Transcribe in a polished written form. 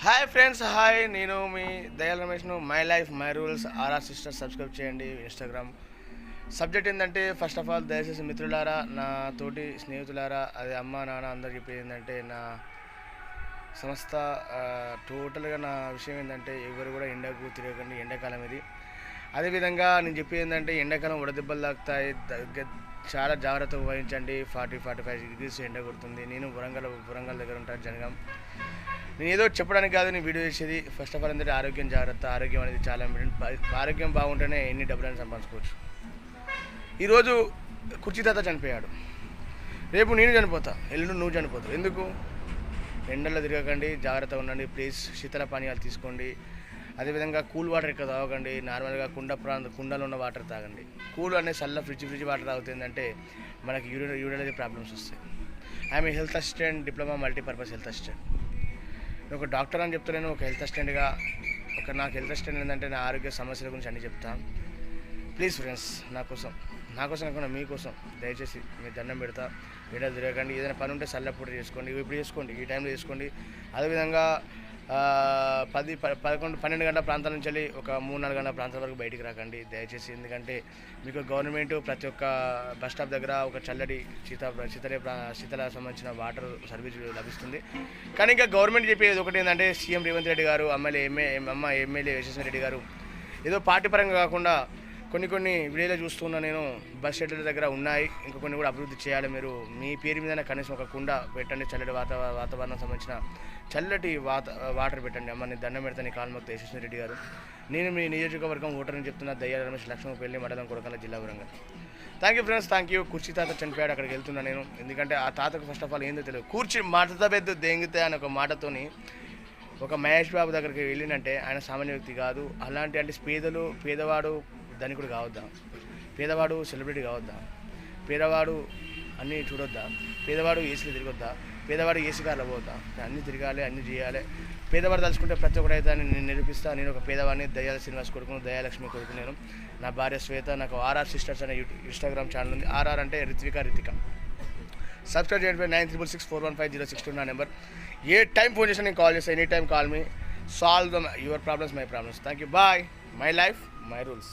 Hi friends, hi. నేను మీ దయాల రమేష్ను. మై లైఫ్ మై రూల్స్ ఆర్ఆర్ సిస్టర్ సబ్స్క్రైబ్ చేయండి ఇన్స్టాగ్రామ్. సబ్జెక్ట్ ఏంటంటే, ఫస్ట్ ఆఫ్ ఆల్ దయచేసి మిత్రులారా, నా తోటి స్నేహితులారా, అదే అమ్మ నాన్న అందరు చెప్పేది ఏంటంటే, నా సంస్థ టోటల్గా నా విషయం ఏంటంటే, ఎవరు కూడా ఎండకు తిరగకండి. ఎండాకాలం ఇది. అదేవిధంగా నేను చెప్పేది ఏంటంటే, ఎండాకాలం వడదెబ్బలు తాకుతాయి. చాలా జాగ్రత్తగా వహించండి. 40-45 డిగ్రీస్ ఎండ కొడుతుంది. నేను వరంగల్ దగ్గర ఉంటాను, జనగాం. నేను ఏదో చెప్పడానికి కాదు నేను వీడియో చేసేది. ఫస్ట్ ఆఫ్ ఆల్ ఏంటంటే, ఆరోగ్యం జాగ్రత్త. ఆరోగ్యం అనేది చాలా ఇంపార్టెంట్. ఆరోగ్యం బాగుంటేనే ఎన్ని డబ్బులని సంపాదించుకోవచ్చు. ఈరోజు కుర్చీ తాత చనిపోయాడు. రేపు నేను చనిపోతా, ఎల్లుండి నువ్వు చనిపోతావు. ఎందుకు? ఎండల్లో తిరగకండి, జాగ్రత్తగా ఉండండి. ప్లీజ్ శీతల పానీయాలు తీసుకోండి. అదేవిధంగా కూల్ వాటర్ ఎక్కువ తాగకండి. నార్మల్గా కుండలో ఉన్న వాటర్ తాగండి. కూల్ అనే ఫ్రిడ్జ్ వాటర్ తాగుతుందంటే మనకి యూరినరీ ప్రాబ్లమ్స్ వస్తాయి. I'm a health assistant, diploma multipurpose health assistant. నేను ఒక డాక్టర్ అని చెప్తున్నాను, ఒక హెల్త్ అసిస్టెంట్గా. నాకు హెల్త్ అసిస్టెంట్ ఏంటంటే, నా ఆరోగ్య సమస్యల గురించి అన్నీ చెప్తాను. ప్లీజ్ ఫ్రెండ్స్, నా కోసం కాకుండా మీకోసం దయచేసి మీరు దండం పెడతా. ఎండలు తిరగకండి. ఏదైనా పని ఉంటే చల్లప్పుడు చేసుకోండి, ఇప్పుడు చేసుకోండి, ఈ టైంలో చేసుకోండి. అదేవిధంగా 12 గంటల ప్రాంతాల నుంచి వెళ్ళి ఒక 3-4 గంటల ప్రాంతాల వరకు బయటికి రాకండి దయచేసి. ఎందుకంటే మీకు గవర్నమెంట్ ప్రతి ఒక్క బస్ స్టాప్ దగ్గర ఒక చల్లటి శీతల సంబంధించిన వాటర్ సర్వీస్ లభిస్తుంది. కానీ ఇంకా గవర్నమెంట్ చెప్పేది ఒకటి ఏంటంటే, సీఎం రేవంత్ రెడ్డి గారు, ఎమ్మెల్యే యశస్వి రెడ్డి గారు ఏదో పార్టీ పరంగా కాకుండా కొన్ని వీడియోలో చూస్తున్నా నేను, బస్ షెడ్యూల్ దగ్గర ఉన్నాయి, ఇంకా కొన్ని కూడా అభివృద్ధి చేయాలి. మీరు మీ పేరు మీద కనీసం ఒక కుండ పెట్టండి, చల్లటి వాతావరణం సంబంధించిన చల్లటి వాటర్ పెట్టండి. అమ్మ నేను దండం పెడతాను, కాల్మక్త యశస్వి రెడ్డి గారు. నేను మీ నియోజకవర్గం ఓటర్ని చెప్తున్నా, దయ్యాల రమేష్, లక్ష్మణపల్లి మండలం, కొడకల జిల్లా, Warangal. Thank you friends, thank you. కుర్చీ తాత చనిపోయాడు, అక్కడికి వెళ్తున్నా నేను. ఎందుకంటే ఆ తాతకు ఫస్ట్ ఆఫ్ ఆల్ ఏందో తెలియదు. కూర్చి మాటతో పెద్ద దెంగితే అనే ఒక మాటతోని ఒక మహేష్ బాబు దగ్గరికి వెళ్ళినంటే ఆయన సామాన్య వ్యక్తి కాదు. అలాంటి పేదవాడు ధనికుడు కావద్దా? పేదవాడు సెలబ్రిటీ కావద్దా? పేదవాడు అన్నీ చూడొద్దా? పేదవాడు ఏసీలో తిరగొద్దా? పేదవాడు ఏసీ కార్లో పోవద్దా? అన్నీ తిరగాలి, అన్నీ చేయాలి. పేదవాడు తలుచుకుంటే ప్రతి ఒక్కడైతే నేను నిరూపిస్తాను. నేను ఒక పేదవాడిని, దయాల శ్రీనివాస్ కొడుకును, దయాలక్ష్మి కొడుకు. నేను, నా భార్య శ్వేత. నాకు ఆర్ఆర్ సిస్టర్స్ అనే ఇన్స్టాగ్రామ్ ఛానల్ ఉంది. ఆర్ఆర్ అంటే రితిక. సబ్స్క్రైబ్ చేయండి. 93641506 నా నెంబర్. ఏ టైం ఫోన్ చేసినా నేను కాల్ చేస్తాను. Any time call me. Solve your problems, my problems. Thank you. Bye. My life my rules.